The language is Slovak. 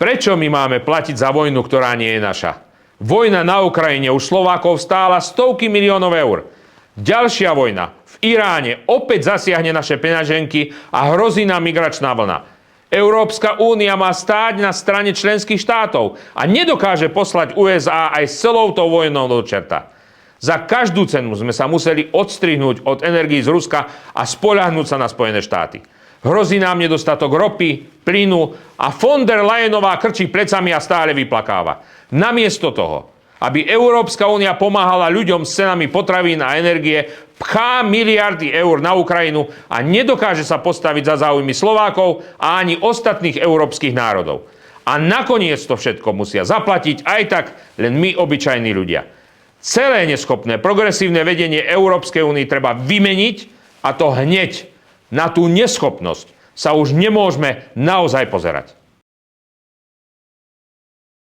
Prečo my máme platiť za vojnu, ktorá nie je naša? Vojna na Ukrajine už Slovákov stála stovky miliónov eur. Ďalšia vojna v Iráne opäť zasiahne naše peňaženky a hrozí nám migračná vlna. Európska únia má stáť na strane členských štátov a nedokáže poslať USA aj s celou tou vojnou do čerta. Za každú cenu sme sa museli odstrihnúť od energií z Ruska a spoľahnúť sa na Spojené štáty. Hrozí nám nedostatok ropy, plynu a von der Leyenová krčí plecami a stále vyplakáva. Namiesto toho, aby Európska únia pomáhala ľuďom s cenami potravín a energie, pchá miliardy eur na Ukrajinu a nedokáže sa postaviť za záujmy Slovákov a ani ostatných európskych národov. A nakoniec to všetko musia zaplatiť aj tak len my, obyčajní ľudia. Celé neschopné progresívne vedenie Európskej únie treba vymeniť, a to hneď. Na tú neschopnosť sa už nemôžeme naozaj pozerať.